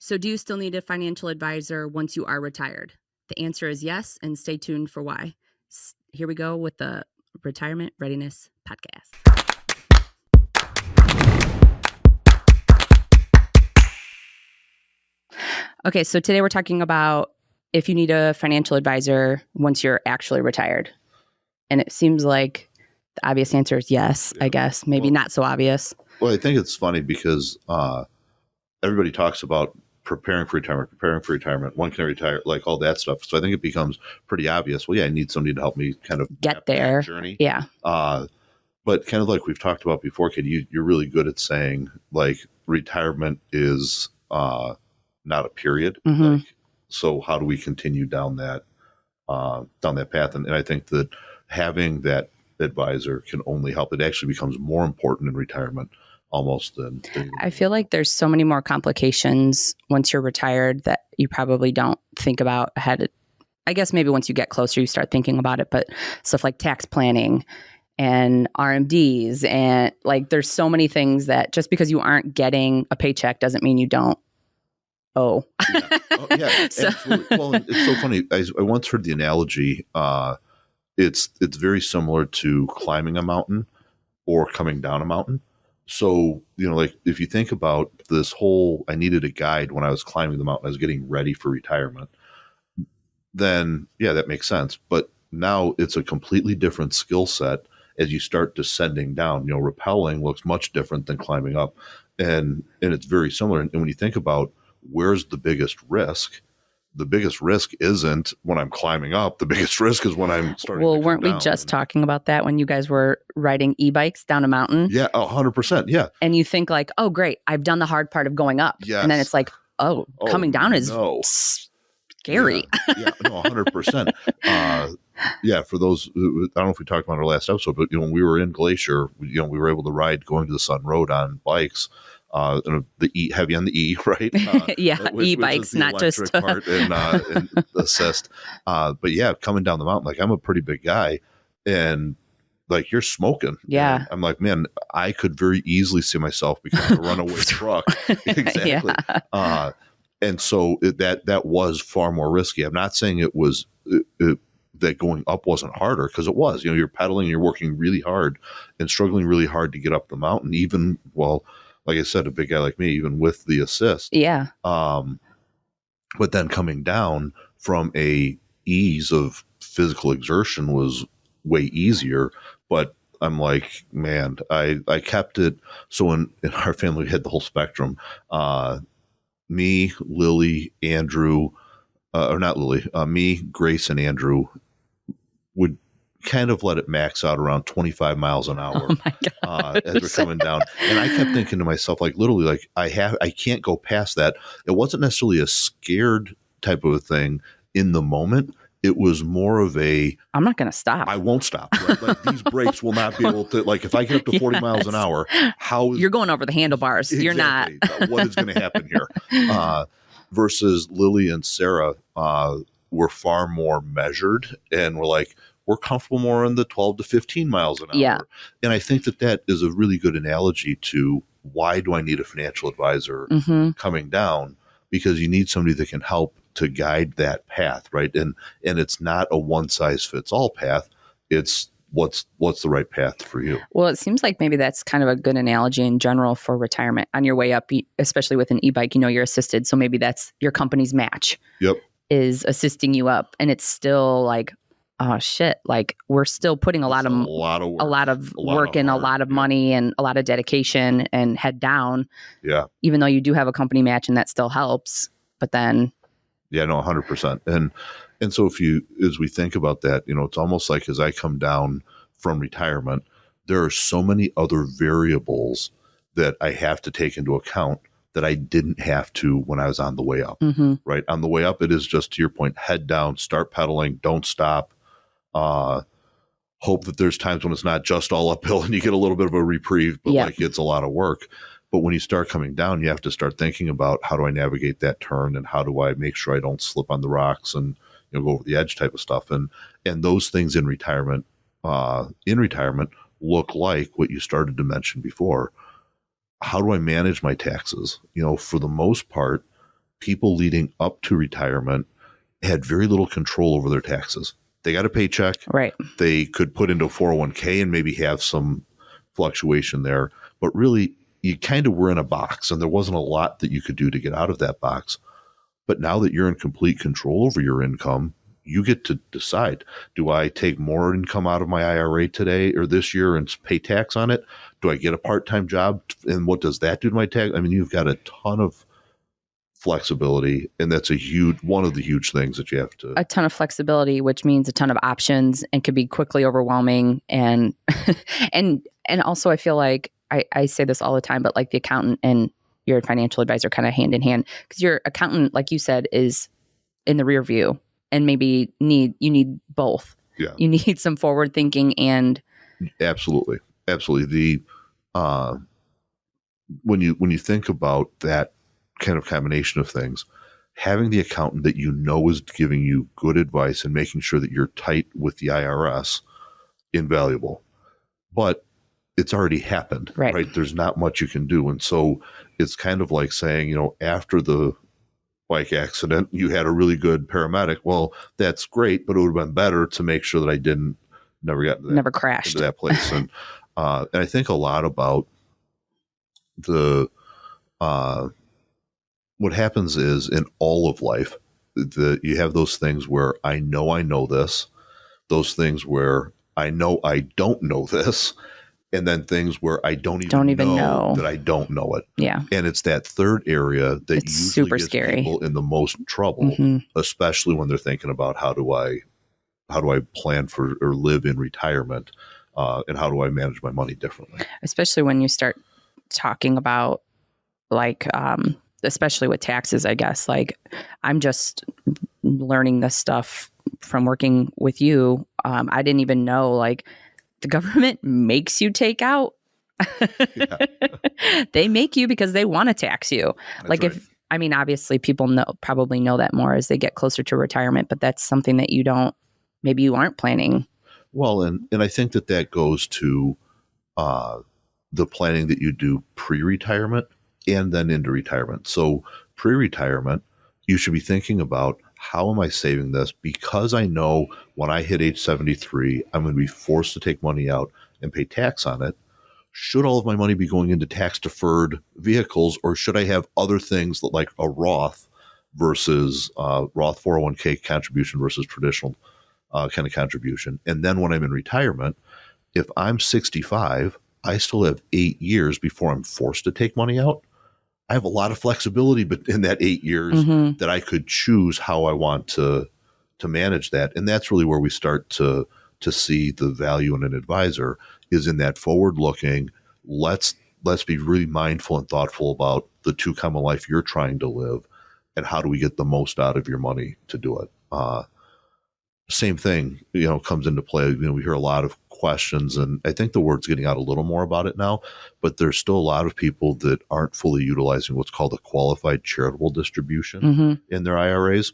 So, do you still need a financial advisor once you are retired? The answer is yes, and stay tuned for why. Here we go with the Retirement Readiness Podcast. Okay, so today we're talking about if you need a financial advisor once you're actually retired. And it seems like the obvious answer is yes, I guess. Maybe not so obvious. Well, I think it's funny because everybody talks about preparing for retirement, when can I retire, like all that stuff. So I think it becomes pretty obvious. Well, yeah, I need somebody to help me kind of get there. that journey. Yeah. But kind of like we've talked about before, kid, you're really good at saying like retirement is not a period. Mm-hmm. Like, so how do we continue down that path? And I think that having that advisor can only help. It actually becomes more important in retirement almost than I feel like there's so many more complications once you're retired that you probably don't think about ahead. I guess maybe once you get closer, you start thinking about it, but stuff like tax planning and RMDs and like there's so many things that just because you aren't getting a paycheck doesn't mean you don't owe. Yeah. Oh, yeah. So. Absolutely. Well, it's so funny. I once heard the analogy. It's very similar to climbing a mountain or coming down a mountain. So, like if you think about this whole, I needed a guide when I was climbing the mountain, I was getting ready for retirement, then yeah, that makes sense. But now it's a completely different skill set as you start descending down. Rappelling looks much different than climbing up. And it's very similar. And when you think about where's the biggest risk isn't when I'm climbing up. The biggest risk is when I'm starting to come weren't we down. just talking about that when you guys were riding e-bikes down a mountain? Yeah, 100%. Yeah. And you think like, oh, great, I've done the hard part of going up. Yes. And then it's like, coming down is scary. Yeah, no, 100%. Yeah, for those, I don't know if we talked about our last episode, but when we were in Glacier, we were able to ride going to the Sun Road on bikes. The heavy on the E, right? Yeah, e-bikes, not just part and assist. But yeah, coming down the mountain, like I'm a pretty big guy, and like you're smoking. Yeah, and I'm like, man, I could very easily see myself becoming a runaway truck. Exactly. Yeah. And so that was far more risky. I'm not saying it was that going up wasn't harder, because it was. You're pedaling, you're working really hard and struggling really hard to get up the mountain, even like I said, a big guy like me, even with the assist. Yeah. But then coming down from a ease of physical exertion was way easier. But I'm like, man, I kept it. So in our family, we had the whole spectrum. Me, Lily, Andrew, or not Lily, me, Grace, and Andrew would kind of let it max out around 25 miles an hour as we're coming down. And I kept thinking to myself, like literally, like I can't go past that. It wasn't necessarily a scared type of a thing in the moment. It was more of a, I'm not going to stop. I won't stop. Right? Like these brakes will not be able to, like if I get up to 40 miles an hour, you're going over the handlebars. Exactly, you're not. What is going to happen here? Versus Lily and Sarah were far more measured, and we're comfortable more in the 12 to 15 miles an hour. Yeah. And I think that is a really good analogy to why do I need a financial advisor coming down? Because you need somebody that can help to guide that path, right? And it's not a one size fits all path. It's what's the right path for you. Well, it seems like maybe that's kind of a good analogy in general for retirement. On your way up, especially with an e-bike, you're assisted. So maybe that's your company's match. Yep. Is assisting you up, and it's still like, oh shit, like we're still putting a lot of work and a lot of money and a lot of dedication and head down. Yeah. Even though you do have a company match and that still helps, but then. Yeah, no, 100%. And so as we think about that, it's almost like as I come down from retirement, there are so many other variables that I have to take into account that I didn't have to when I was on the way up, right? On the way up, it is just, to your point, head down, start pedaling, don't stop. Hope that there's times when it's not just all uphill and you get a little bit of a reprieve, but like it's a lot of work. But when you start coming down, you have to start thinking about how do I navigate that turn and how do I make sure I don't slip on the rocks and go over the edge type of stuff. And those things in retirement look like what you started to mention before. How do I manage my taxes? For the most part, people leading up to retirement had very little control over their taxes. They got a paycheck. Right. They could put into a 401k and maybe have some fluctuation there. But really, you kind of were in a box, and there wasn't a lot that you could do to get out of that box. But now that you're in complete control over your income, you get to decide, do I take more income out of my IRA today or this year and pay tax on it? Do I get a part-time job? And what does that do to my tax? I mean, you've got a ton of flexibility, and that's one of the huge things that you have to. A ton of flexibility, which means a ton of options and could be quickly overwhelming. And and also I feel like I say this all the time, but like the accountant and your financial advisor kind of hand in hand, because your accountant, like you said, is in the rear view, and maybe you need both. Yeah. You need some forward thinking and Absolutely. The when you think about that kind of combination of things, having the accountant that you know is giving you good advice and making sure that you're tight with the IRS, invaluable. But it's already happened, right? There's not much you can do. And so it's kind of like saying, after the bike accident, you had a really good paramedic. Well, that's great, but it would have been better to make sure that I never crashed into that place. And I think a lot about the what happens is in all of life, you have those things where I know this, those things where I know I don't know this, and then things where I don't even know that I don't know it. Yeah. And it's that third area that it's usually super gets scary. people in the most trouble, especially when they're thinking about how do I plan for or live in retirement, and how do I manage my money differently? Especially when you start talking about like, especially with taxes, I guess. Like, I'm just learning this stuff from working with you. I didn't even know, like, the government makes you take out. They make you because they want to tax you. That's like, right. Obviously people probably know that more as they get closer to retirement, but that's something that maybe you aren't planning. Well, and I think that goes to the planning that you do pre-retirement and then into retirement. So pre-retirement, you should be thinking about, how am I saving this? Because I know when I hit age 73, I'm going to be forced to take money out and pay tax on it. Should all of my money be going into tax-deferred vehicles, or should I have other things like a Roth versus Roth 401k contribution versus traditional kind of contribution? And then when I'm in retirement, if I'm 65, I still have 8 years before I'm forced to take money out. I have a lot of flexibility, but in that 8 years that I could choose how I want to manage that. And that's really where we start to see the value in an advisor, is in that forward looking. Let's be really mindful and thoughtful about the two common life you're trying to live, and how do we get the most out of your money to do it. Same thing, comes into play. We hear a lot of questions, and I think the word's getting out a little more about it now, but there's still a lot of people that aren't fully utilizing what's called a qualified charitable distribution in their IRAs,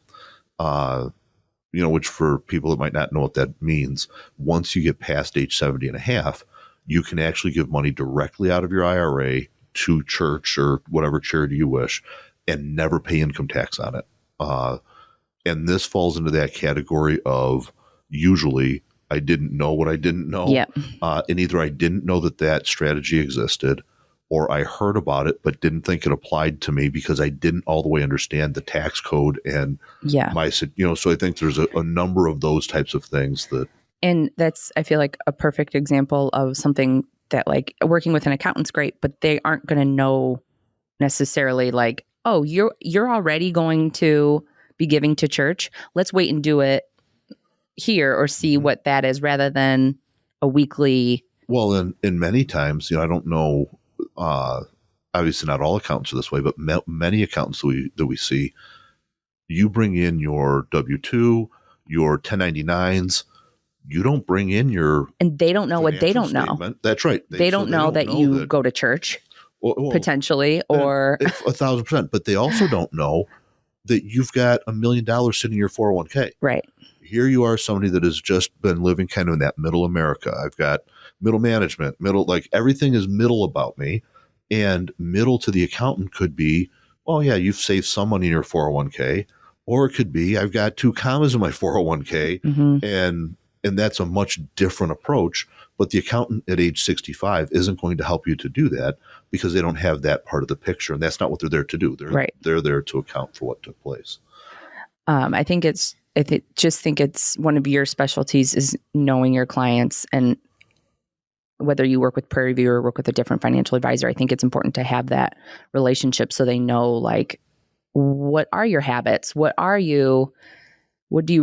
which, for people that might not know what that means, once you get past age 70 and a half, you can actually give money directly out of your IRA to church or whatever charity you wish and never pay income tax on it. And this falls into that category of, usually, I didn't know what I didn't know. Yep. And either I didn't know that strategy existed, or I heard about it but didn't think it applied to me because I didn't all the way understand the tax code and my, so I think there's a number of those types of things that. And that's, I feel like, a perfect example of something that, like, working with an accountant's great, but they aren't going to know necessarily, like, oh, you're already going to be giving to church. Let's wait and do it here, or see what that is, rather than a weekly. Well, in many times, I don't know, obviously not all accountants are this way, but many accountants that we see, you bring in your W-2, your 1099s, you don't bring in your, and they don't know what they don't know. That's right. They don't know that you go to church, potentially, or 1,000%. But they also don't know that you've got $1 million sitting in your 401k. Right. Here you are, somebody that has just been living kind of in that middle America. I've got middle management, like everything is middle about me. And middle to the accountant could be, oh yeah, you've saved some money in your 401k, or it could be I've got 2 commas in my 401k, Mm-hmm. and that's a much different approach. But the accountant at age 65 isn't going to help you to do that because they don't have that part of the picture, and that's not what they're there to do. Right. They're there to account for what took place. I just think it's one of your specialties is knowing your clients, and whether you work with Prairie View or work with a different financial advisor, I think it's important to have that relationship so they know, like, what are your habits? What are you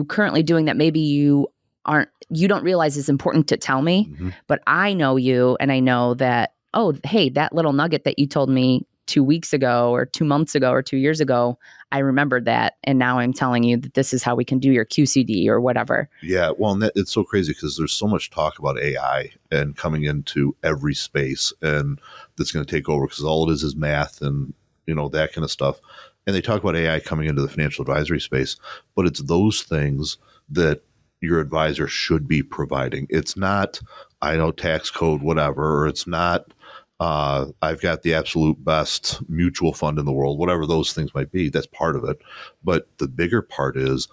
currently doing that maybe you don't realize is important to tell me, Mm-hmm. but I know you, and I know that, oh, hey, that little nugget that you told me 2 weeks ago or 2 months ago or 2 years ago, I remembered that. And now I'm telling you that this is how we can do your QCD or whatever. Yeah. Well, and it's so crazy because there's so much talk about AI and coming into every space, and that's going to take over because all it is math and, that kind of stuff. And they talk about AI coming into the financial advisory space, but it's those things that your advisor should be providing. It's not, I know tax code, whatever, or it's not, I've got the absolute best mutual fund in the world, whatever those things might be. That's part of it. But the bigger part is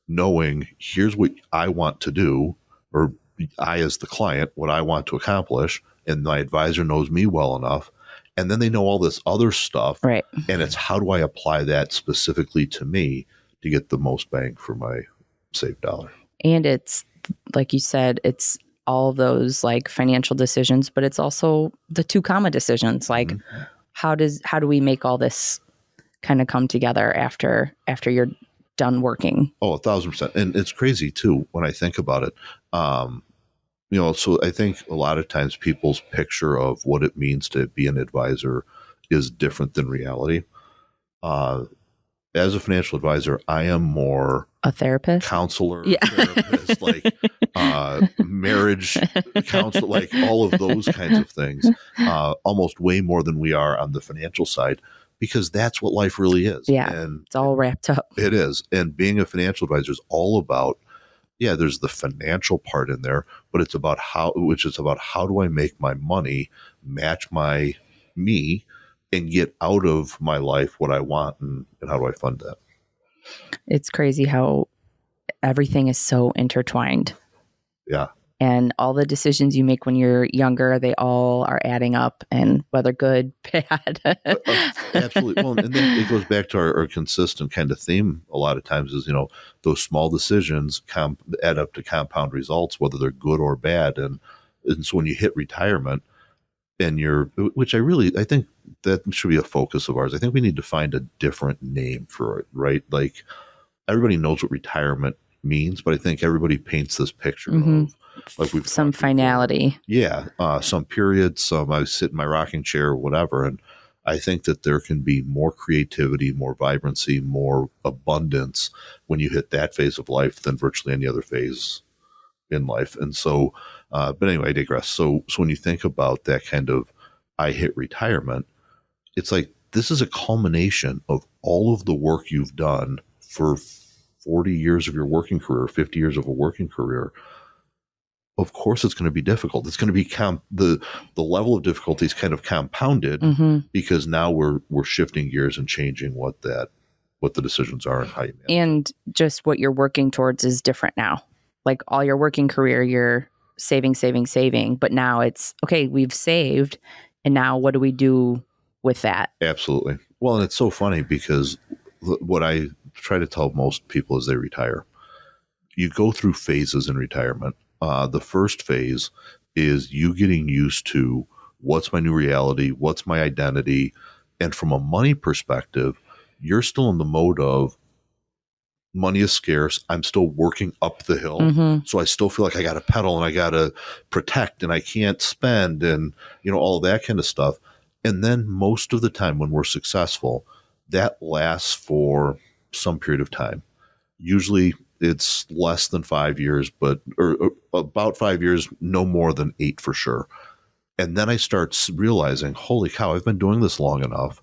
knowing here's what I want to do, or I, as the client, what I want to accomplish. And my advisor knows me well enough. And then they know all this other stuff. Right. And it's how do I apply that specifically to me to get the most bang for my saved dollar? And it's, like you said, it's all those like financial decisions, but it's also the 2 comma decisions. Like, Mm-hmm. how do we make all this kind of come together after you're done working? Oh, 1,000%. And it's crazy too when I think about it. So I think a lot of times people's picture of what it means to be an advisor is different than reality. As a financial advisor, I am more A therapist, counselor, yeah. therapist, like marriage counselor, like all of those kinds of things, almost way more than we are on the financial side, because that's what life really is. Yeah, and it's all wrapped up. It is. And being a financial advisor is all about, there's the financial part in there, but it's about how do I make my money match me and get out of my life what I want, and how do I fund that? It's crazy how everything is so intertwined. Yeah. And all the decisions you make when you're younger, they all are adding up, and whether good, bad. Absolutely. Well, and then it goes back to our consistent kind of theme a lot of times is, those small decisions add up to compound results, whether they're good or bad. And so when you hit retirement and which I think that should be a focus of ours. I think we need to find a different name for it, right? Like, everybody knows what retirement means, but I think everybody paints this picture of, like, we've some finality. Before. Yeah. Some period, I sit in my rocking chair or whatever. And I think that there can be more creativity, more vibrancy, more abundance when you hit that phase of life than virtually any other phase in life. And so, but anyway, I digress. So when you think about that kind of, I hit retirement, it's like, this is a culmination of all of the work you've done for 40 years of your working career, 50 years of a working career. Of course, it's going to be difficult. It's going to be the level of difficulty is kind of compounded because now we're shifting gears and changing what the decisions are and how you manage and it. Just what you're working towards is different now. Like, all your working career, you're saving, but now it's okay. We've saved, and now what do we do with that? Absolutely. Well, and it's so funny because what I try to tell most people as they retire, you go through phases in retirement. The first phase is you getting used to what's my new reality, what's my identity. And from a money perspective, you're still in the mode of money is scarce. I'm still working up the hill. So I still feel like I got to pedal and I got to protect and I can't spend and, all of that kind of stuff. And then most of the time when we're successful, that lasts for some period of time. Usually it's less than 5 years, or about 5 years, no more than 8 for sure. And then I start realizing, holy cow, I've been doing this long enough.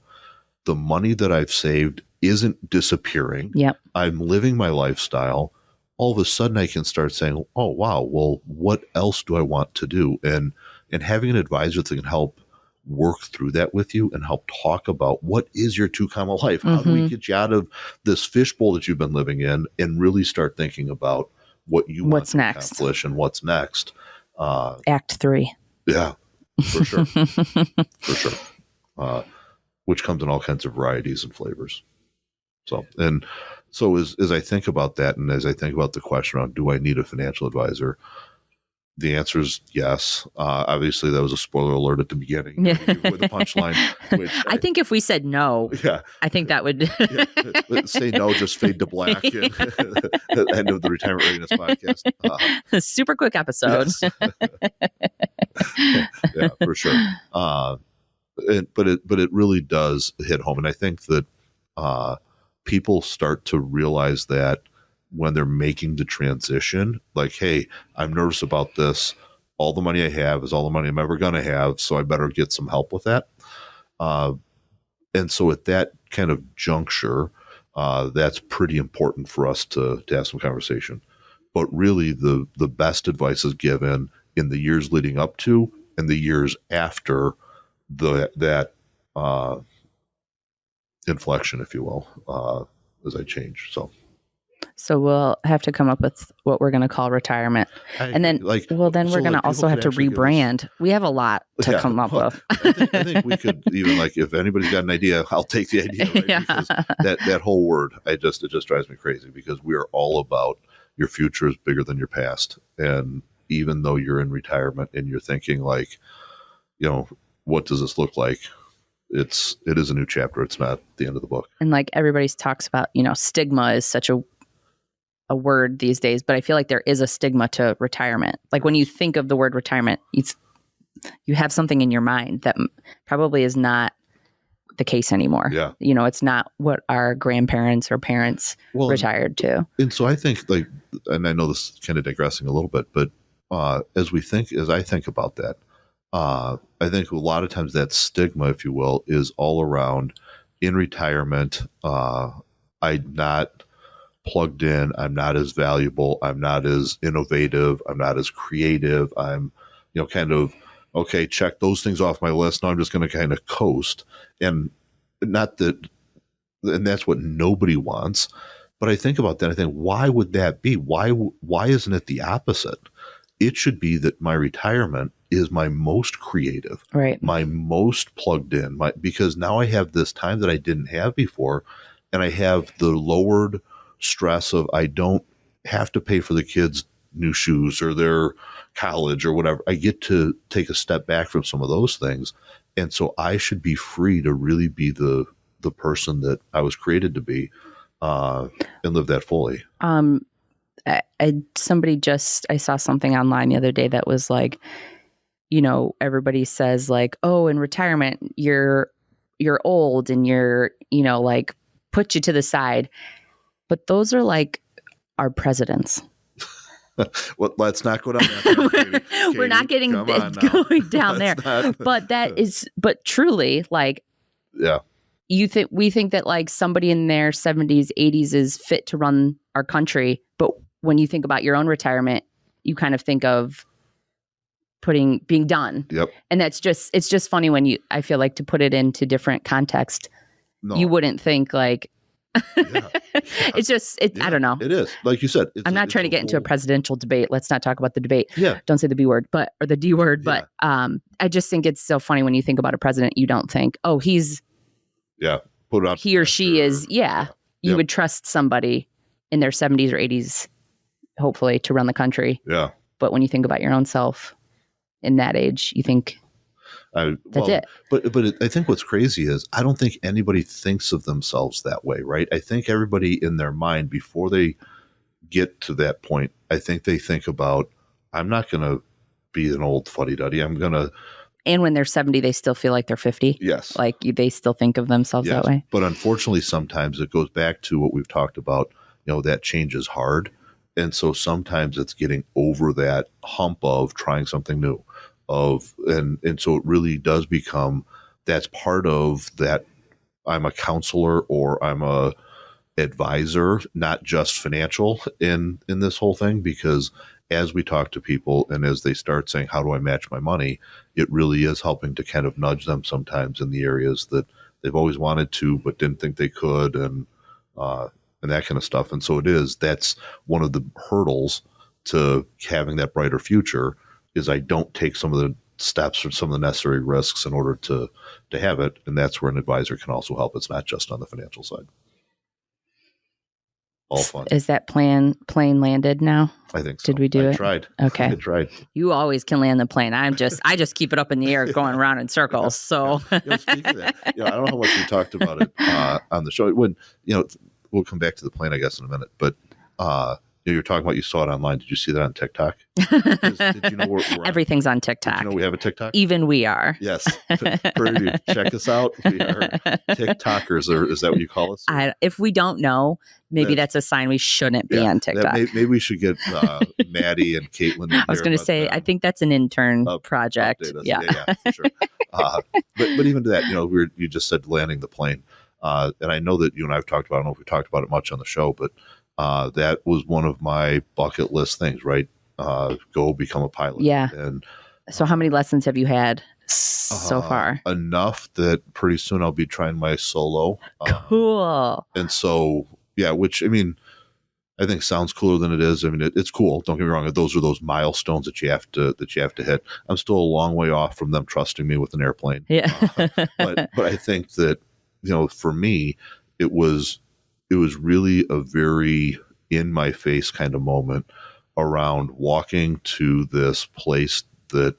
The money that I've saved isn't disappearing. Yep. I'm living my lifestyle. All of a sudden I can start saying, oh, wow, well, what else do I want to do? And having an advisor that can help work through that with you and help talk about what is your 2 comma life? How do we get you out of this fishbowl that you've been living in and really start thinking about what you want to accomplish and what's next? Act 3. Yeah, for sure. For sure. Which comes in all kinds of varieties and flavors. So as I think about that, and as I think about the question on, do I need a financial advisor? The answer is yes. Obviously, that was a spoiler alert at the beginning with the punchline. Which I think if we said no, I think that would say no, just fade to black at the end of the Retirement Readiness podcast. Super quick episode. Yes. Yeah, for sure. But it really does hit home, and I think that people start to realize that when they're making the transition, like, hey, I'm nervous about this. All the money I have is all the money I'm ever going to have, so I better get some help with that. And so at that kind of juncture, that's pretty important for us to have some conversation. But really, the best advice is given in the years leading up to and the years after that inflection, if you will, as I change. So we'll have to come up with what we're going to call retirement. Then we're going to also have to rebrand. We have a lot to come up with. I think we could even, if anybody's got an idea, I'll take the idea. Right? Because that whole word, it just drives me crazy, because we are all about your future is bigger than your past. And even though you're in retirement and you're thinking what does this look like? It is a new chapter. It's not the end of the book. And everybody talks about, stigma is such a word these days, but I feel like there is a stigma to retirement. When you think of the word retirement, you have something in your mind that probably is not the case anymore. Yeah. It's not what our grandparents or parents retired to. And so I think and I know this is kind of digressing a little bit, but as I think about that, I think a lot of times that stigma, if you will, is all around in retirement. I'm not plugged in. I'm not as valuable. I'm not as innovative. I'm not as creative. I'm, okay, check those things off my list. Now I'm just going to kind of coast, and not that, and that's what nobody wants. But I think about that. I think, why would that be? Why isn't it the opposite? It should be that my retirement is my most creative, right? My most plugged in, because now I have this time that I didn't have before, and I have the lowered stress of, I don't have to pay for the kids' new shoes or their college or whatever. I get to take a step back from some of those things. And so I should be free to really be the person that I was created to be, and live that fully. I saw something online the other day that was everybody says oh, in retirement, you're old and you're, put you to the side. But those are our presidents. Well, let's not go down that path. We're not going down there. But truly, yeah. We think that somebody in their 70s, 80s is fit to run our country. But when you think about your own retirement, you kind of think of being done. Yep. And it's just funny when I feel to put it into different context, you wouldn't think it's just, I don't know. It is. Like you said. I'm not trying to get into a presidential debate. Let's not talk about the debate. Yeah. Don't say the B word, or the D word. But I just think it's so funny when you think about a president, you don't think, oh, he's. Yeah. Put it out. He or she is. Yeah. You would trust somebody in their 70s or 80s, hopefully, to run the country. Yeah. But when you think about your own self in that age, you think, that's it. But I think what's crazy is I don't think anybody thinks of themselves that way, right? I think everybody in their mind, before they get to that point, I think they think about, I'm not going to be an old fuddy-duddy. I'm going to... And when they're 70, they still feel like they're 50. Yes. They still think of themselves that way. But unfortunately, sometimes it goes back to what we've talked about, that change is hard. And so sometimes it's getting over that hump of trying something new. And so it really does become, that's part of that. I'm a counselor or I'm a advisor, not just financial in this whole thing, because as we talk to people and as they start saying, how do I match my money? It really is helping to kind of nudge them sometimes in the areas that they've always wanted to, but didn't think they could. And that kind of stuff. And so that's one of the hurdles to having that brighter future is I don't take some of the steps or some of the necessary risks in order to have it. And that's where an advisor can also help. It's not just on the financial side. All fun. Is that plane landed now? I think so. Did we do it? I tried. Okay. I tried. You always can land the plane. I just keep it up in the air going around in circles. So speaking of that, I don't know how much we talked about it on the show. When, we'll come back to the plane, I guess, in a minute. But you're talking about you saw it online. Did you see that on TikTok? Did you know we're everything's on TikTok? Did you know we have a TikTok? Even we are. Yes. Check us out. We are TikTokers. Or is that what you call us? If we don't know, maybe that's a sign we shouldn't be on TikTok. Maybe we should get Maddie and Caitlin. I was going to say, I think that's an intern project. Yeah, for sure. But even to that, you just said landing the plane. And I know that you and I have talked about, I don't know if we talked about it much on the show, but that was one of my bucket list things, right? Go become a pilot. Yeah. And so how many lessons have you had so far? Enough that pretty soon I'll be trying my solo. Cool. And so, which, I mean, I think sounds cooler than it is. I mean, it's cool. Don't get me wrong. Those are those milestones that you have to hit. I'm still a long way off from them trusting me with an airplane. Yeah. But I think that, for me, it was really a very in my face kind of moment around walking to this place that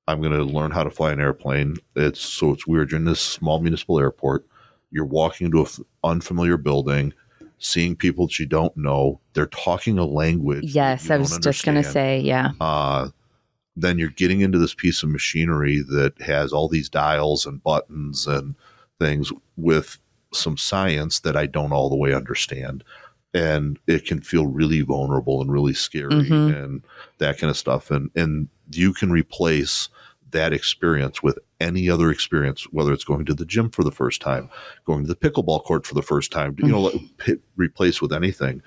I'm going to learn how to fly an airplane. It's weird. You're in this small municipal airport. You're walking into an unfamiliar building, seeing people that you don't know. They're talking a language. Yes, I was just going to say, yeah. Then you're getting into this piece of machinery that has all these dials and buttons and things with some science that I don't all the way understand. And it can feel really vulnerable and really scary and that kind of stuff. And you can replace that experience with any other experience, whether it's going to the gym for the first time, going to the pickleball court for the first time, replace with anything.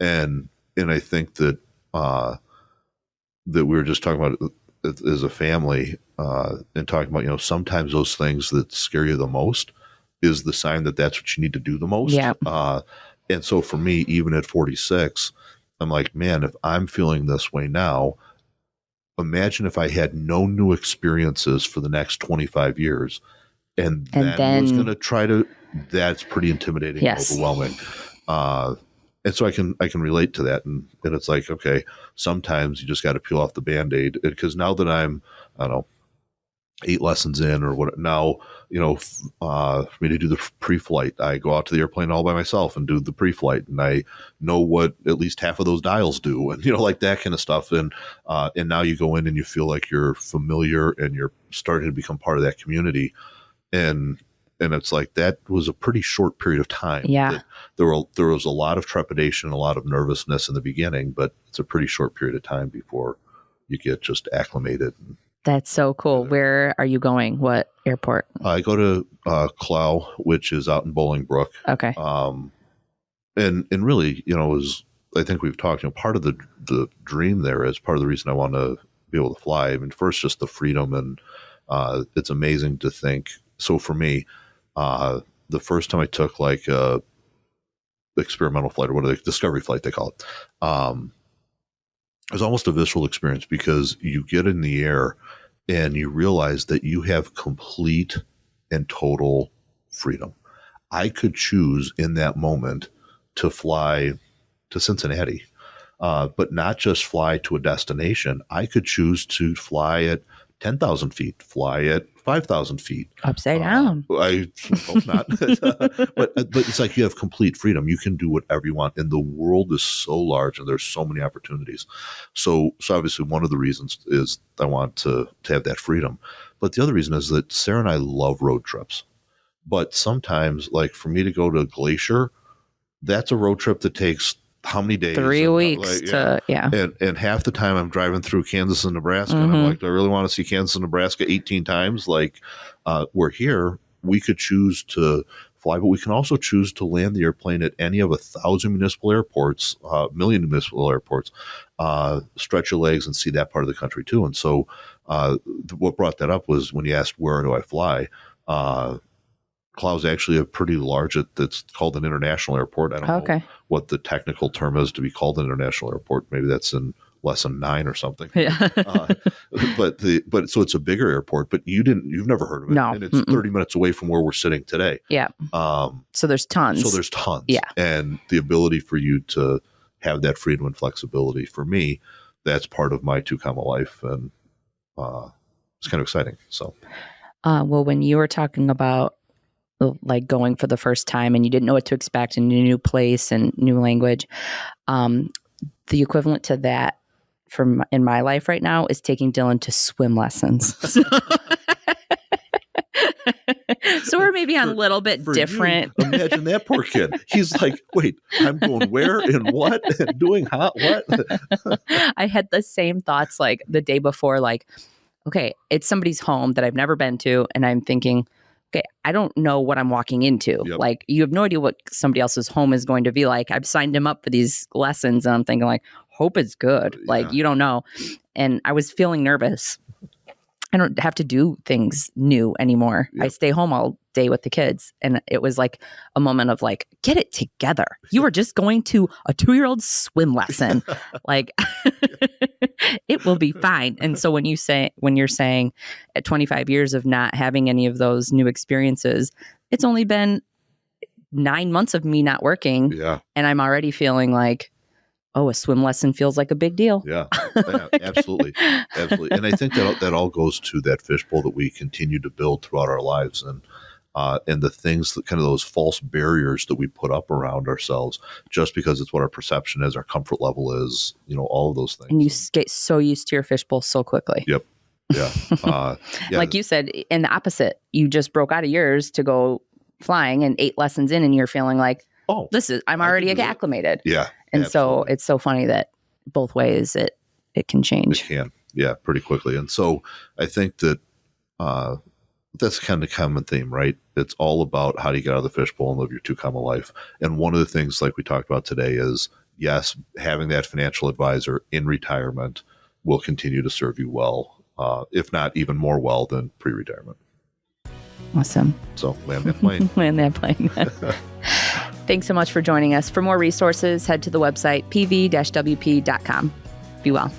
And I think that we were just talking about it as a family and talking about, sometimes those things that scare you the most is the sign that that's what you need to do the most. Yeah. And so for me, even at 46, I'm like, man, if I'm feeling this way now, imagine if I had no new experiences for the next 25 years and then was going to try to, that's pretty intimidating and overwhelming. And so I can relate to that. And it's like, okay, sometimes you just got to peel off the Band-Aid because now that I'm, I don't know, 8 lessons in or what now, for me to do the pre-flight, I go out to the airplane all by myself and do the pre-flight, and I know what at least half of those dials do, and like that kind of stuff. And now you go in and you feel like you're familiar and you're starting to become part of that community, and it's like that was a pretty short period of time. Yeah, there was a lot of trepidation, a lot of nervousness in the beginning, but it's a pretty short period of time before you get just acclimated. That's so cool. Where are you going? What airport? I go to Clow, which is out in Bolingbrook. Okay. And really, I think we've talked, part of the dream there is part of the reason I want to be able to fly. I mean, first, just the freedom, and it's amazing to think. So for me, the first time I took like a experimental flight, or what are they, discovery flight, they call it. It was almost a visceral experience because you get in the air and you realize that you have complete and total freedom. I could choose in that moment to fly to Cincinnati, but not just fly to a destination. I could choose to fly at 10,000 feet, fly at 5,000 feet. Upside down. I hope not. but it's like you have complete freedom. You can do whatever you want. And the world is so large and there's so many opportunities. So obviously one of the reasons is I want to have that freedom. But the other reason is that Sarah and I love road trips. But sometimes, like for me to go to Glacier, that's a road trip that takes how many days? 3 weeks And half the time I'm driving through Kansas and Nebraska, and I'm like, do I really want to see Kansas and Nebraska 18 times? Like, we're here. We could choose to fly, but we can also choose to land the airplane at any of 1,000 municipal airports, million municipal airports, stretch your legs and see that part of the country too. And so what brought that up was when you asked, where do I fly? Clou's actually a pretty large, that's called an international airport. I don't know what the technical term is to be called an international airport. Maybe that's in lesson 9 or something. Yeah. But so it's a bigger airport, but you've never heard of it. No. And it's 30 minutes away from where we're sitting today. Yeah. So there's tons. Yeah. And the ability for you to have that freedom and flexibility, for me, that's part of my 2 comma life. And it's kind of exciting. So, well, when you were talking about like going for the first time and you didn't know what to expect in a new place and new language, the equivalent to that in my life right now is taking Dylan to swim lessons. So we're maybe on a little bit different. You, imagine that poor kid. He's like, wait, I'm going where and what and doing what? I had the same thoughts like the day before, like, okay, it's somebody's home that I've never been to. And I'm thinking, okay, I don't know what I'm walking into. Yep. Like, you have no idea what somebody else's home is going to be like. I've signed him up for these lessons and I'm thinking like, hope it's good. Like, you don't know. And I was feeling nervous. I don't have to do things new anymore. Yep. I stay home all day with the kids. And it was like a moment of like, get it together. You were just going to a 2-year-old swim lesson. Like, it will be fine. And so when you're saying at 25 years of not having any of those new experiences, it's only been 9 months of me not working. Yeah. And I'm already feeling like, oh, a swim lesson feels like a big deal. Yeah, absolutely. Absolutely. And I think that all goes to that fishbowl that we continue to build throughout our lives, and the things that kind of those false barriers that we put up around ourselves just because it's what our perception is, our comfort level is, all of those things. And you get so used to your fishbowl so quickly. Yep. Yeah. Yeah. Like you said, in the opposite, you just broke out of yours to go flying and 8 lessons in and you're feeling like, oh, I'm already acclimated. Yeah. And absolutely. So it's so funny that both ways it can change. It can. Yeah, pretty quickly. And so I think that that's kind of the common theme, right? It's all about how do you get out of the fishbowl and live your 2 comma life. And one of the things like we talked about today is, yes, having that financial advisor in retirement will continue to serve you well, if not even more well than pre-retirement. Awesome. So land that plane. Land that plane. Thanks so much for joining us. For more resources, head to the website pv-wp.com. Be well.